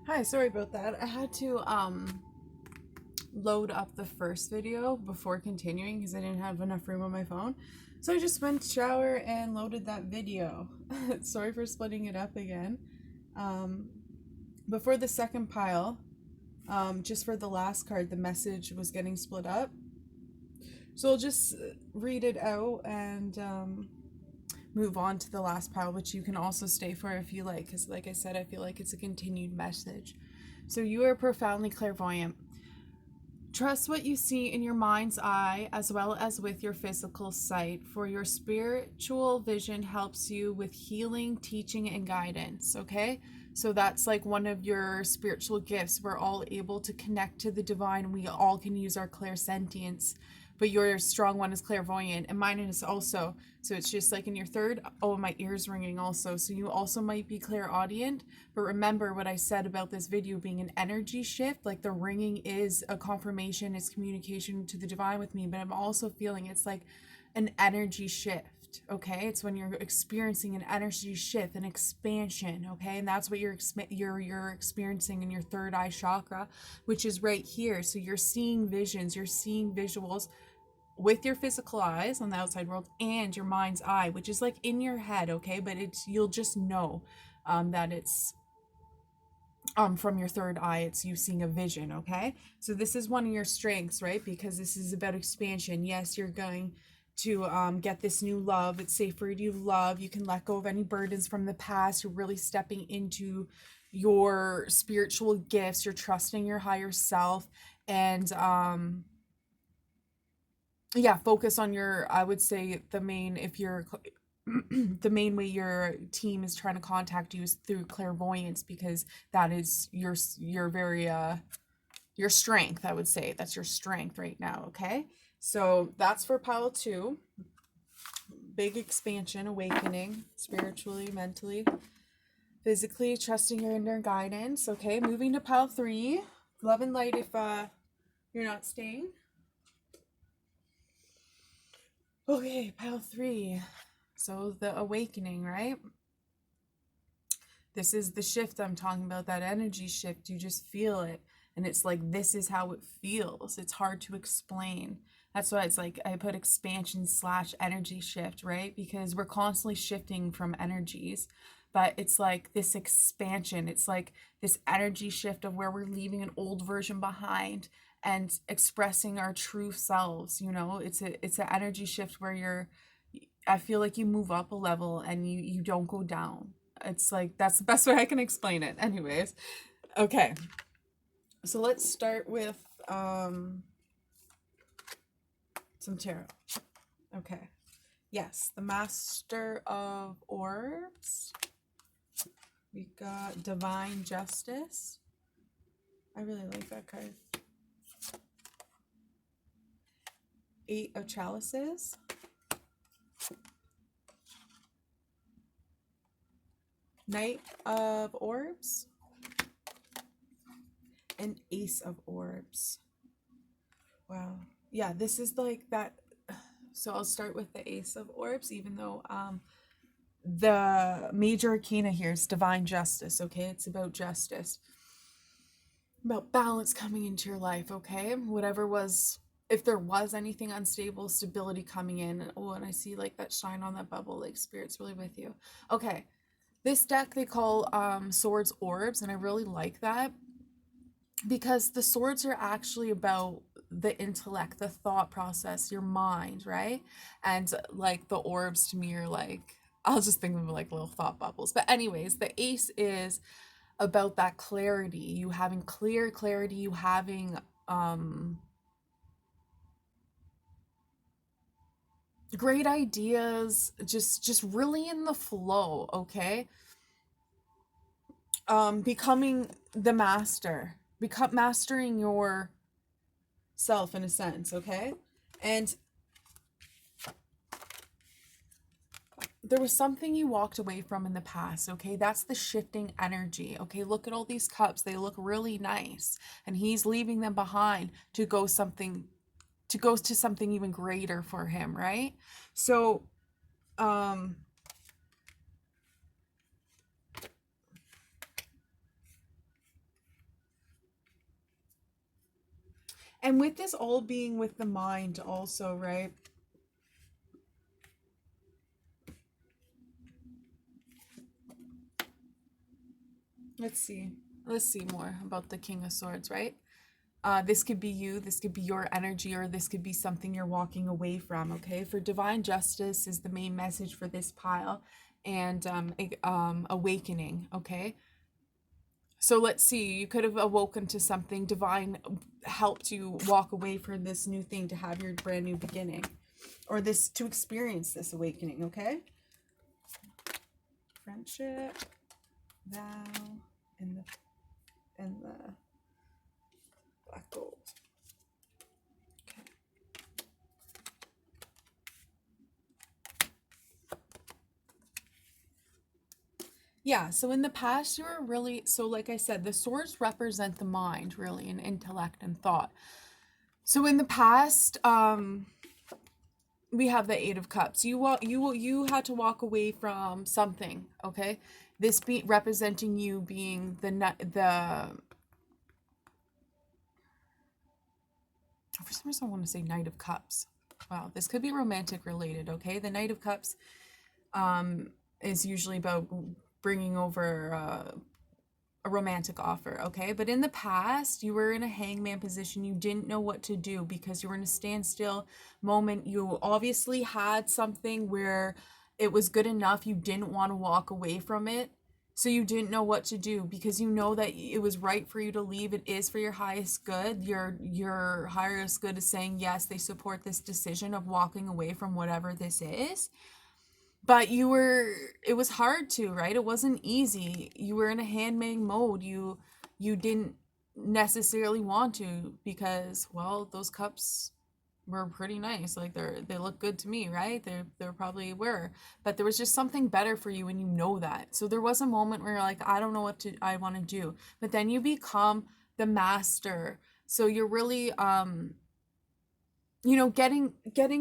Hi, sorry about that. I had to load up the first video before continuing because I didn't have enough room on my phone. So I just went to shower and loaded that video. Sorry for splitting it up again. Um, Before the second pile, just for the last card, the message was getting split up. So I'll just read it out and move on to the last pile, which you can also stay for if you like, because like I said, I feel like it's a continued message. So you are profoundly clairvoyant. Trust what you see in your mind's eye as well as with your physical sight, for your spiritual vision helps you with healing, teaching, and guidance. Okay? So that's like one of your spiritual gifts. We're all able to connect to the divine. We all can use our clairsentience, but your strong one is clairvoyant, and mine is also. So it's just like in your third. Oh, my ear's ringing also. So you also might be clairaudient. But remember what I said about this video being an energy shift. Like the ringing is a confirmation, it's communication to the divine with me, but I'm also feeling it's like an energy shift. Okay, it's when you're experiencing an energy shift, an expansion. Okay, and that's what you're experiencing in your third eye chakra, which is right here. So you're seeing visions, you're seeing visuals with your physical eyes on the outside world and your mind's eye, which is like in your head. Okay, but it's, you'll just know that it's from your third eye, it's you seeing a vision. Okay, so this is one of your strengths, right? Because this is about expansion. Yes, you're going to get this new love. It's safe for you to love. You can let go of any burdens from the past. You're really stepping into your spiritual gifts. You're trusting your higher self, and yeah, focus on your, I would say the main, if you're the main way your team is trying to contact you is through clairvoyance, because that is your very your strength. I would say that's your strength right now. Okay, so that's for pile 2. Big expansion, awakening, spiritually, mentally, physically, trusting your inner guidance. Okay, moving to pile 3, love and light. If you're not staying. Okay, pile 3. So the awakening, right? This is the shift I'm talking about, that energy shift. You just feel it. And it's like, this is how it feels. It's hard to explain. That's why it's like I put expansion / energy shift, right? Because we're constantly shifting from energies. But it's like this expansion. It's like this energy shift of where we're leaving an old version behind and expressing our true selves. You know, it's an energy shift where I feel like you move up a level and you don't go down. It's like, that's the best way I can explain it. Anyways, okay. So let's start with some tarot. Okay. Yes, the Master of Orbs. We got Divine Justice. I really like that card. 8 of Chalices. Knight of Orbs. And Ace of Orbs. Wow. Yeah, this is like that. So I'll start with the Ace of Orbs, even though the major arcana here is Divine Justice. Okay, it's about justice, about balance coming into your life. Okay, whatever was, if there was anything unstable, stability coming in. Oh, and I see like that shine on that bubble, like Spirit's really with you. Okay, this deck they call Swords Orbs, and I really like that because the swords are actually about the intellect, the thought process, your mind, right? And like the orbs to me are like, I'll just think of them like little thought bubbles. But anyways, the ace is about that clarity, you having clear clarity, you having great ideas, just really in the flow. Okay, becoming the master, mastering your self in a sense. Okay, and there was something you walked away from in the past. Okay, that's the shifting energy. Okay, look at all these cups, they look really nice, and he's leaving them behind to go to something even greater for him, right? So And with this all being with the mind also, right? Let's see. Let's see more about the King of Swords, right? This could be you, this could be your energy, or this could be something you're walking away from, okay? For divine justice is the main message for this pile, and awakening, okay? So let's see, you could have awoken to something divine, helped you walk away from this new thing to have your brand new beginning, or this to experience this awakening, okay? Friendship, vow, and the black gold. Okay. Yeah, so in the past you were really, so like I said, the swords represent the mind really, and intellect and thought. So in the past, we have the Eight of Cups. You had to walk away from something, okay? This be representing you being for some reason I want to say Knight of Cups. Wow, this could be romantic related, okay? The Knight of Cups is usually about bringing over a romantic offer, okay? But in the past, you were in a hangman position. You didn't know what to do because you were in a standstill moment. You obviously had something where it was good enough. You didn't want to walk away from it. So you didn't know what to do because you know that it was right for you to leave. It is for your highest good. Your highest good is saying, yes, they support this decision of walking away from whatever this is. But it was hard to, right? It wasn't easy. You were in a handmade mode. You didn't necessarily want to because, well, those cups were pretty nice. Like they look good to me, right? They probably were. But there was just something better for you and you know that. So there was a moment where you're like, I don't know what I want to do. But then you become the master. So you're really getting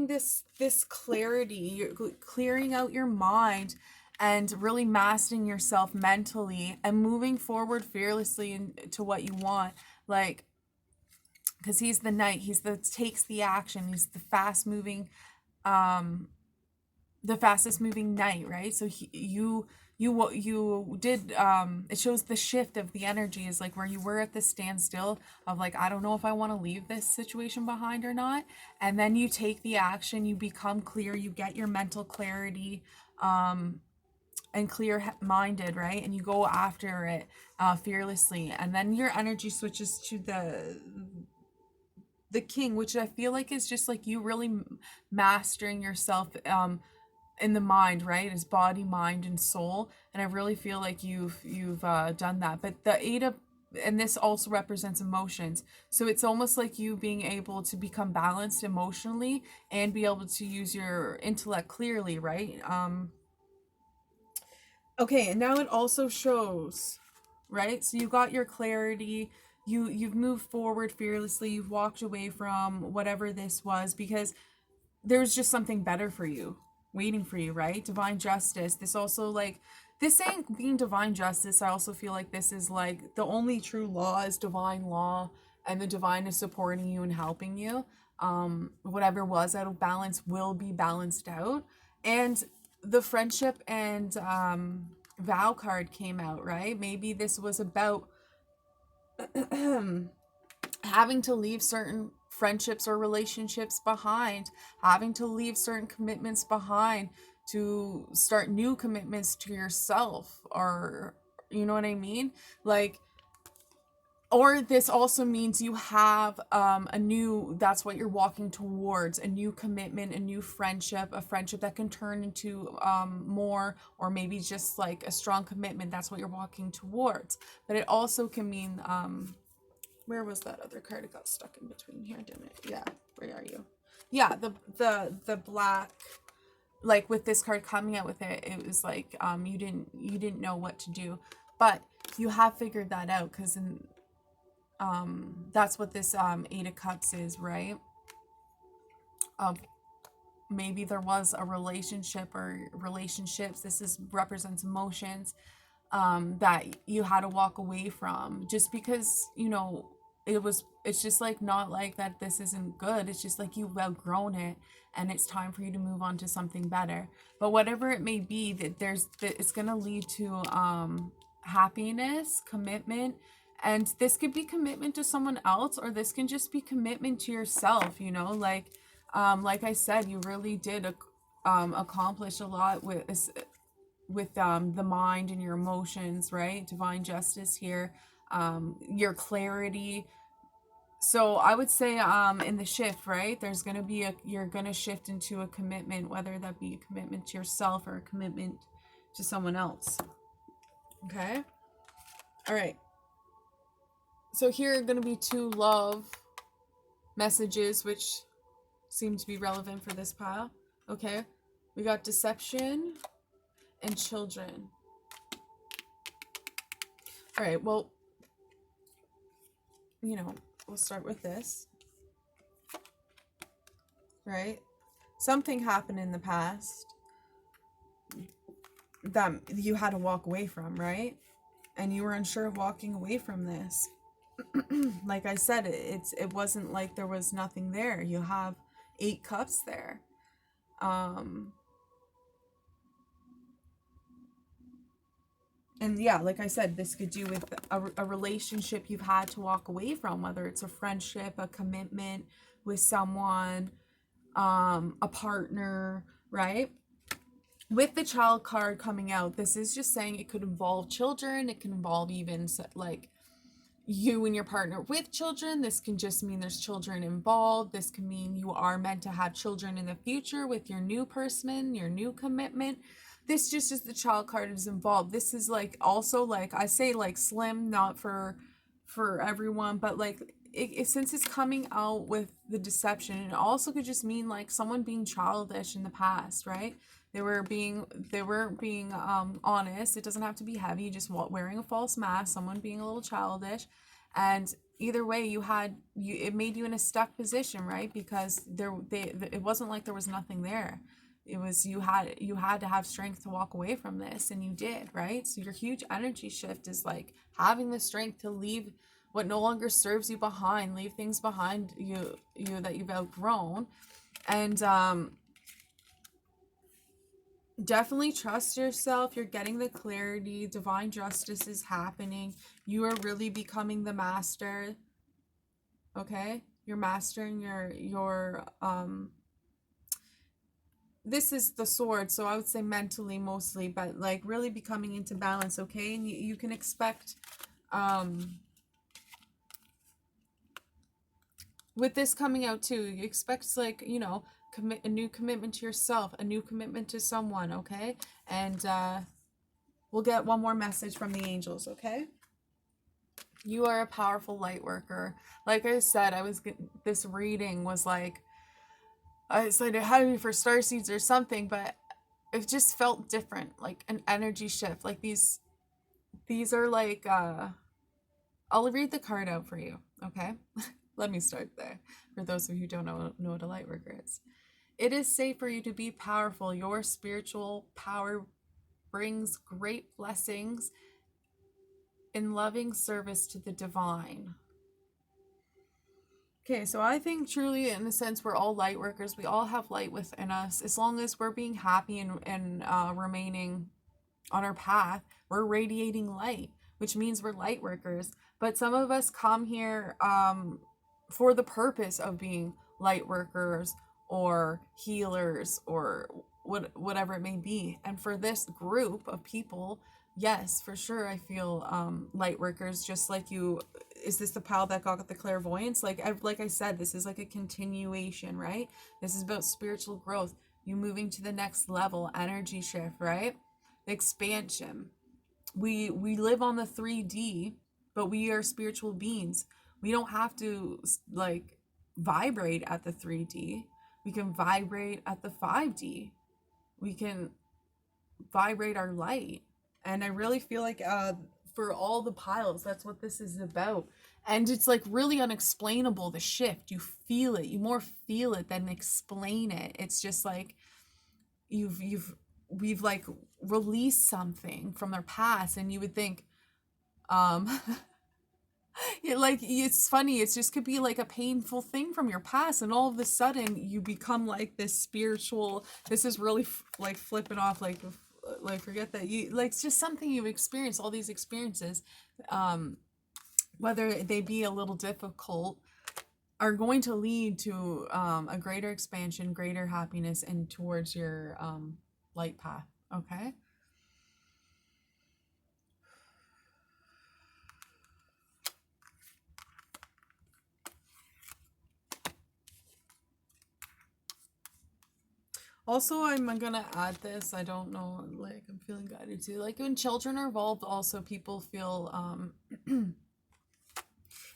this clarity, you're clearing out your mind and really mastering yourself mentally and moving forward fearlessly into what you want, like, because he's the knight, he's the takes the action, he's the fast moving the fastest moving knight, right? So you did it shows the shift of the energy is like where you were at the standstill of like, I don't know if I want to leave this situation behind or not, and then you take the action, you become clear, you get your mental clarity and clear minded, right? And you go after it fearlessly, and then your energy switches to the king, which I feel like is just like you really mastering yourself in the mind, right? Is body, mind, and soul. And I really feel like you've done that. But the eight of, and this also represents emotions. So it's almost like you being able to become balanced emotionally and be able to use your intellect clearly, right? Okay, and now it also shows, right? So you got your clarity, you've moved forward fearlessly, you've walked away from whatever this was because there's just something better for you, waiting for you, right? Divine justice. This also, like, this ain't being divine justice. I also feel like this is like the only true law is divine law, and the divine is supporting you and helping you. Whatever was out of balance will be balanced out. And the friendship and vow card came out, right? Maybe this was about having to leave certain friendships or relationships behind, having to leave certain commitments behind to start new commitments to yourself, or you know what I mean? Like, or this also means you have a new, that's what you're walking towards, a new commitment, a new friendship, a friendship that can turn into more, or maybe just like a strong commitment. That's what you're walking towards. But it also can mean where was that other card? It got stuck in between here, didn't it? Yeah, where are you? Yeah, the black, like with this card coming out with it, it was like you didn't know what to do, but you have figured that out, because in that's what this Eight of Cups is, right? Maybe there was a relationship or relationships. This is represents emotions that you had to walk away from, just because it's just like not like that this isn't good. It's just like you've outgrown it and it's time for you to move on to something better. But whatever it may be, that it's going to lead to happiness, commitment, and this could be commitment to someone else, or this can just be commitment to yourself, you know, like I said, you really did accomplish a lot with the mind and your emotions, right? Divine justice here, your clarity. So I would say in the shift, right, there's going to be you're going to shift into a commitment, whether that be a commitment to yourself or a commitment to someone else. Okay? All right. So here are going to be 2 love messages which seem to be relevant for this pile. Okay? We got deception and children. All right, well, you know, we'll start with this, right? Something happened in the past that you had to walk away from, right? And you were unsure of walking away from this. Like I said, it wasn't like there was nothing there. You have 8 cups there. And yeah, like I said, this could do with a relationship you've had to walk away from, whether it's a friendship, a commitment with someone, a partner, right? With the child card coming out, this is just saying it could involve children. It can involve even like you and your partner with children. This can just mean there's children involved. This can mean you are meant to have children in the future with your new person, your new commitment. This just is the child card is involved. This is like also like I say like slim, not for everyone, but like since it's coming out with the deception, it also could just mean like someone being childish in the past, right? They were being honest. It doesn't have to be heavy, just wearing a false mask, someone being a little childish. And either way, it made you in a stuck position, right? Because it wasn't like there was nothing there. It was you had to have strength to walk away from this, and you did, right? So your huge energy shift is like having the strength to leave what no longer serves you behind, leave things behind you that you've outgrown. And definitely trust yourself. You're getting the clarity. Divine justice is happening. You are really becoming the master. Okay? You're mastering your this is the sword, so I would say mentally mostly, but like really becoming into balance, okay? And you can expect with this coming out too, you expect like, you know, a new commitment to yourself, a new commitment to someone, okay? And we'll get one more message from the angels, okay? You are a powerful light worker. Like I said, this reading was like, I said it had to be for starseeds or something, but it just felt different, like an energy shift. Like these are like, I'll read the card out for you, okay? Let me start there, for those of you who don't know what a light worker is. It is safe for you to be powerful. Your spiritual power brings great blessings in loving service to the divine. Okay, so I think truly, in a sense, we're all light workers. We all have light within us. As long as we're being happy and remaining on our path, we're radiating light, which means we're light workers. But some of us come here for the purpose of being light workers or healers or whatever it may be. And for this group of people, yes, for sure, I feel light workers, just like you. Is this the pal that got the clairvoyance? Like I said, this is like a continuation, right? This is about spiritual growth. You moving to the next level, energy shift, right? The expansion. We live on the 3D, but we are spiritual beings. We don't have to like vibrate at the 3D. We can vibrate at the 5D. We can vibrate our light. And I really feel like for all the piles, that's what this is about. And it's like really unexplainable, the shift. You feel it. You more feel it than explain it. It's just like we've like released something from their past, and you would think Like, it's funny, it just could be like a painful thing from your past, and all of a sudden you become like this spiritual, this is really like flipping off, like forget that you, like, it's just something you've experienced, all these experiences, whether they be a little difficult, are going to lead to a greater expansion, greater happiness, and towards your light path. Okay. Also, I'm gonna add this. I don't know, like, I'm feeling guided to. Like, when children are involved, also people feel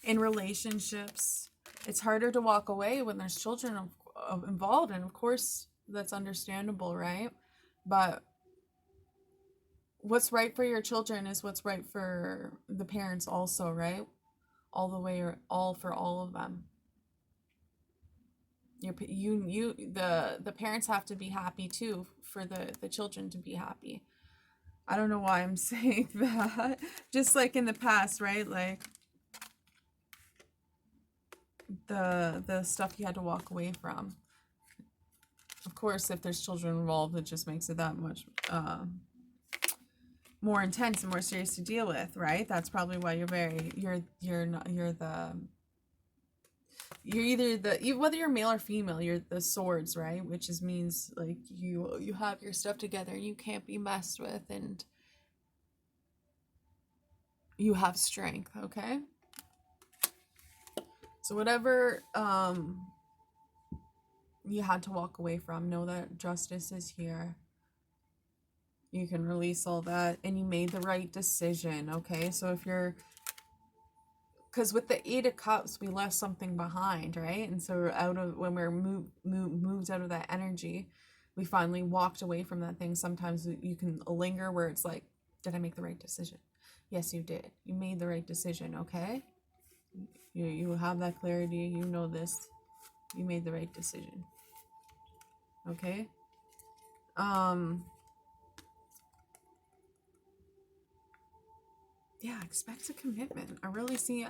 in relationships, it's harder to walk away when there's children involved, and of course that's understandable, right? But what's right for your children is what's right for the parents also, right? All the way, or all for all of them. The parents have to be happy too for the children to be happy. I don't know why I'm saying that. Just like in the past, right? Like the stuff you had to walk away from. Of course, if there's children involved, it just makes it that much more intense and more serious to deal with, right? That's probably why you're either whether you're male or female, you're the swords, right? Which is means like you have your stuff together and you can't be messed with, and you have strength, okay? So whatever you had to walk away from, know that justice is here. You can release all that, and you made the right decision, okay? So if you're, because with the Eight of Cups, we left something behind, right? And so when we're moved out of that energy, we finally walked away from that thing. Sometimes you can linger where it's like, did I make the right decision? Yes, you did. You made the right decision, okay? You have that clarity. You know this. You made the right decision. Okay? Yeah, expect a commitment. I really see,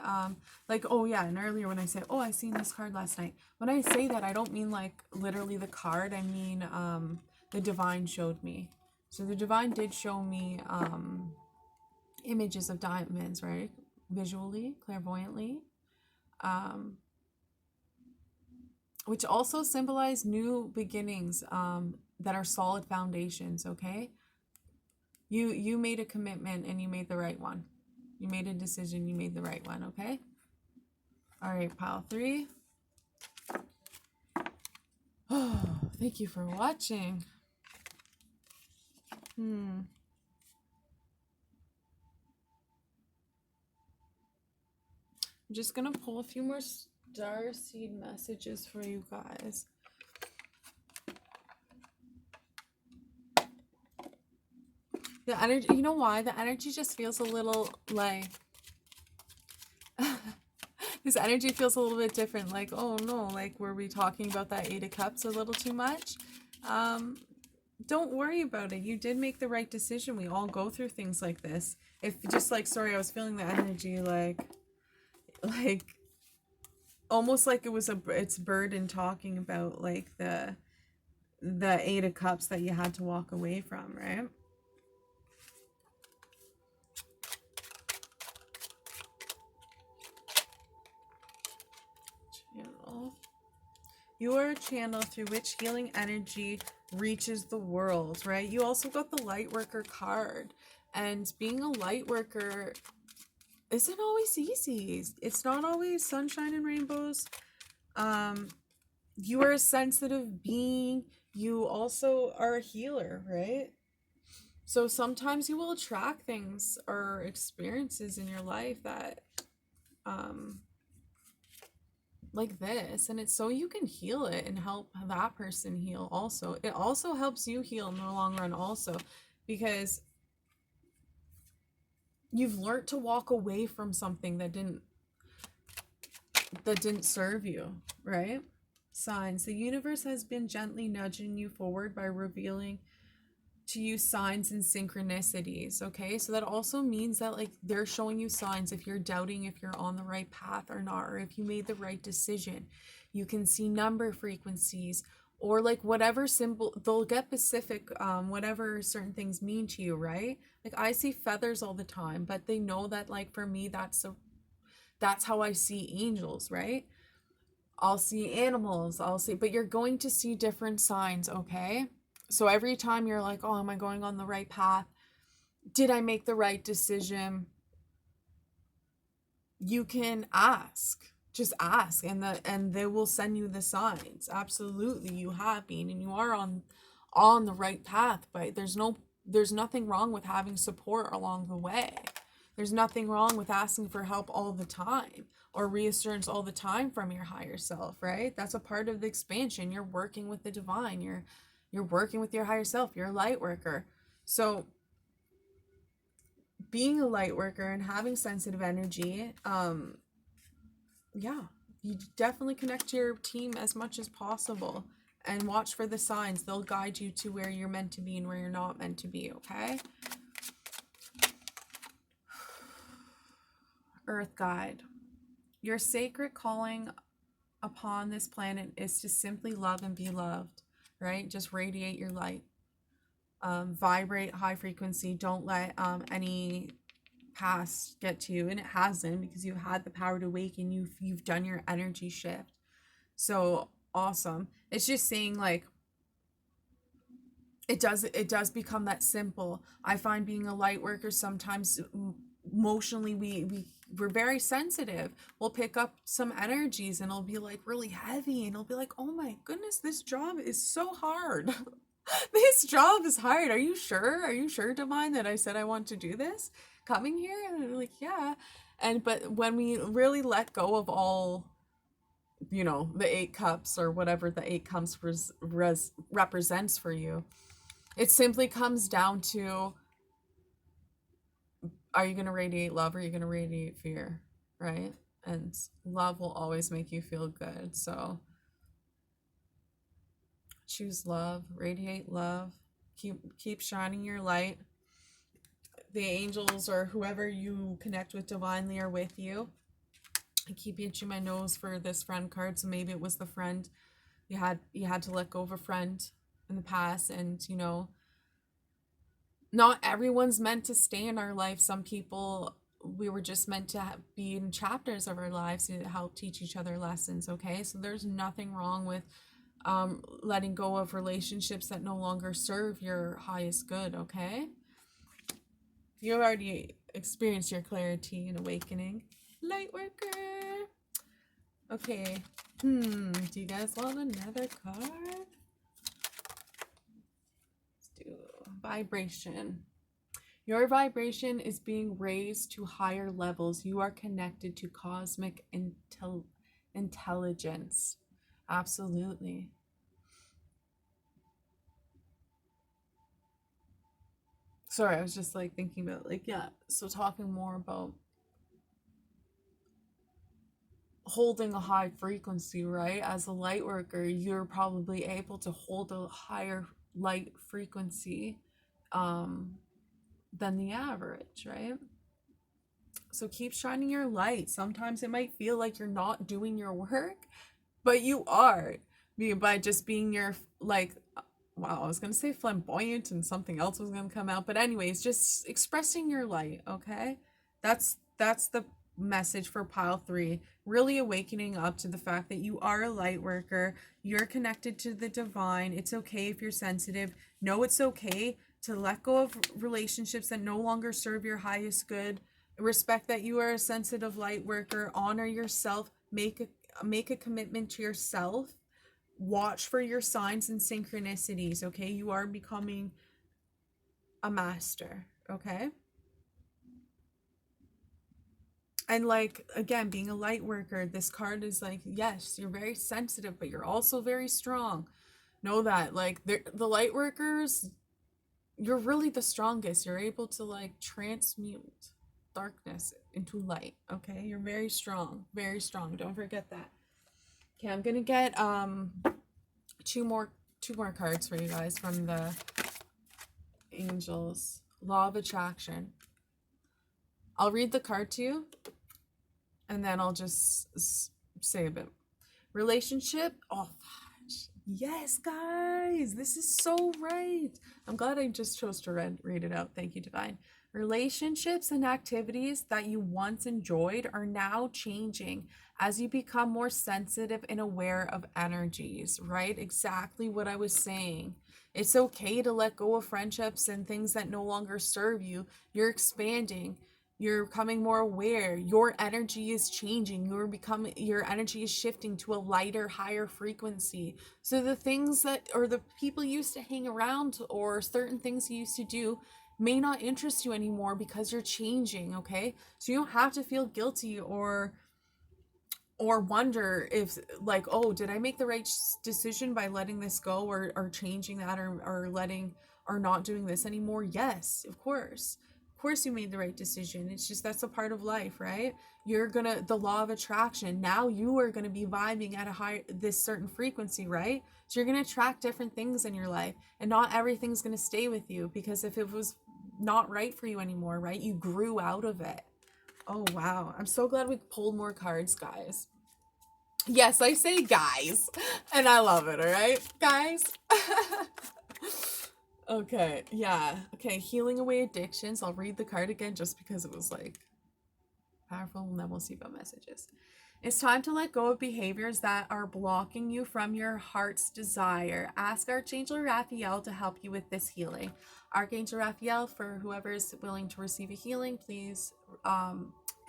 like, oh yeah, and earlier when I said, oh, I seen this card last night. When I say that, I don't mean like literally the card. I mean, the divine showed me. So the divine did show me, images of diamonds, right? Visually, clairvoyantly, which also symbolize new beginnings, that are solid foundations, okay? You made a commitment and you made the right one. You made a decision, you made the right one, okay? All right, pile 3. Oh, thank you for watching. I'm just gonna pull a few more star seed messages for you guys. The energy, you know why? The energy just feels a little like this energy feels a little bit different. Like, oh no, like, were we talking about that Eight of Cups a little too much? Don't worry about it. You did make the right decision. We all go through things like this. If just like, sorry, I was feeling the energy like almost like it's burden talking about like the Eight of Cups that you had to walk away from, right? Channel. You are a channel through which healing energy reaches the world, right? You also got the light worker card, and being a light worker isn't always easy. It's not always sunshine and rainbows. You are a sensitive being. You also are a healer, right? So sometimes you will attract things or experiences in your life that like this, and it's so you can heal it and help that person heal also. It also helps you heal in the long run also, because you've learned to walk away from something that didn't serve you, right? Signs. The universe has been gently nudging you forward by revealing to use signs and synchronicities, okay? So that also means that like they're showing you signs if you're doubting if you're on the right path or not, or if you made the right decision. You can see number frequencies, or like whatever symbol, they'll get specific, whatever certain things mean to you, right? Like I see feathers all the time, but they know that like for me that's how I see angels, right? I'll see animals, but you're going to see different signs, okay? So every time you're like, oh, am I going on the right path? Did I make the right decision? You can ask. Just ask, and they will send you the signs. Absolutely, you have been, and you are on the right path. But there's nothing wrong with having support along the way. There's nothing wrong with asking for help all the time or reassurance all the time from your higher self, right? That's a part of the expansion. You're working with the divine. You're working with your higher self. You're a light worker. So being a light worker and having sensitive energy, yeah, you definitely connect to your team as much as possible and watch for the signs. They'll guide you to where you're meant to be and where you're not meant to be, okay? Earth guide. Your sacred calling upon this planet is to simply love and be loved, right? Just radiate your light. Vibrate high frequency. Don't let any past get to you, and it hasn't, because you had the power to awaken. You've done your energy shift. So awesome. It's just saying like it does become that simple. I find being a light worker sometimes emotionally we're very sensitive. We'll pick up some energies and it'll be like really heavy, and it'll be like, oh my goodness, this job is so hard. This job is hard. Are you sure, divine, that I said I want to do this coming here? And I'm like, yeah. But when we really let go of all, the 8 cups or whatever the 8 cups represents for you, it simply comes down to, are you going to radiate love or are you going to radiate fear, right? And love will always make you feel good. So choose love, radiate love, keep shining your light. The angels or whoever you connect with divinely are with you. I keep itching my nose for this friend card, so maybe it was the friend you had to let go of a friend in the past, and not everyone's meant to stay in our life. Some people, we were just meant to be in chapters of our lives to help teach each other lessons, okay? So there's nothing wrong with letting go of relationships that no longer serve your highest good, okay? You've already experienced your clarity and awakening. Light worker. Okay. Do you guys want another card? Let's do vibration. Your vibration is being raised to higher levels. You are connected to cosmic intelligence. Absolutely. Sorry, I was just like thinking about so talking more about holding a high frequency, right? As a light worker, you're probably able to hold a higher light frequency than the average, right? So keep shining your light. Sometimes it might feel like you're not doing your work, but you are, by just being your wow, I was gonna say flamboyant and something else was gonna come out, but anyways, just expressing your light, okay? That's the message for pile 3. Really awakening up to the fact that you are a light worker. You're connected to the divine. It's okay if you're sensitive. No, it's okay to let go of relationships that no longer serve your highest good. Respect that you are a sensitive light worker. Honor yourself. Make a commitment to yourself. Watch for your signs and synchronicities, okay? You are becoming a master, okay? And again, being a light worker, this card is yes, you're very sensitive, but you're also very strong. Know that, the light workers, you're really the strongest. You're able to transmute darkness into light, okay? You're very strong, very strong. Don't forget that. Okay, I'm gonna get two more cards for you guys from the angels. Law of attraction. I'll read the card to you, and then I'll just say a bit. Relationship. Oh, yes, guys. This is so right. I'm glad I just chose to read it out. Thank you, Divine. Relationships and activities that you once enjoyed are now changing as you become more sensitive and aware of energies, right? Exactly what I was saying. It's okay to let go of friendships and things that no longer serve you. You're expanding. You're becoming more aware. Your energy is changing. Your energy is shifting to a lighter, higher frequency. So the things that, or the people you used to hang around, or certain things you used to do may not interest you anymore because you're changing, okay? So you don't have to feel guilty or wonder if, like, oh, did I make the right decision by letting this go, or changing that, or letting, or not doing this anymore? Yes, of course you made the right decision. It's just, that's a part of life, right? The law of attraction, now you are going to be vibing at this certain frequency, right? So you're going to attract different things in your life, and not everything's going to stay with you, because if it was not right for you anymore, right, you grew out of it. Oh, wow. I'm so glad we pulled more cards, guys. Yes, I say guys, and I love it, all right, guys? Okay, yeah. Okay, healing away addictions. I'll read the card again just because it was, like, powerful, and then we'll see about messages. It's time to let go of behaviors that are blocking you from your heart's desire. Ask Archangel Raphael to help you with this healing. Archangel Raphael, for whoever is willing to receive a healing, please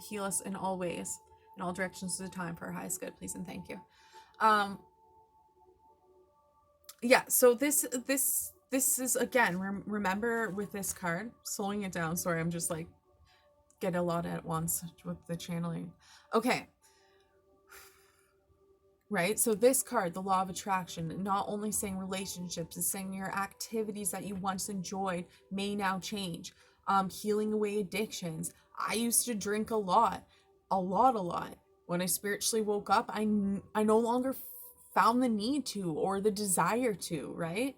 heal us in all ways, in all directions of the time, for our highest good, please and thank you. Yeah, so this is, again, remember with this card, slowing it down. Sorry, I'm just like, get a lot at once with the channeling. Okay. Right? So this card, the law of attraction, not only saying relationships, it's saying your activities that you once enjoyed may now change. Healing away addictions. I used to drink a lot. When I spiritually woke up, I no longer found the need to, or the desire to, right?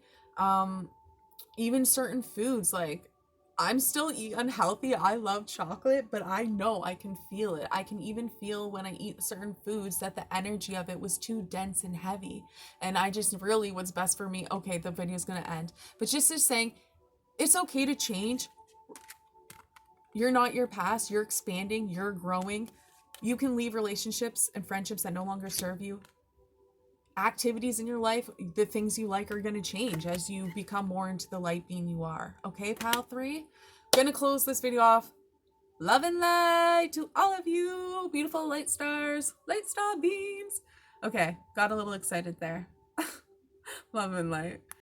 Even certain foods, like, I'm still unhealthy. I love chocolate, but I know I can feel it. I can even feel when I eat certain foods that the energy of it was too dense and heavy. And I just really, what's best for me, okay, the video's gonna end. But just saying, it's okay to change. You're not your past. You're expanding. You're growing. You can leave relationships and friendships that no longer serve you. Activities in your life, the things you like, are going to change as you become more into the light being you are. Okay, pile 3? Gonna close this video off. Love and light to all of you, beautiful light stars, light star beams. Okay, got a little excited there. Love and light.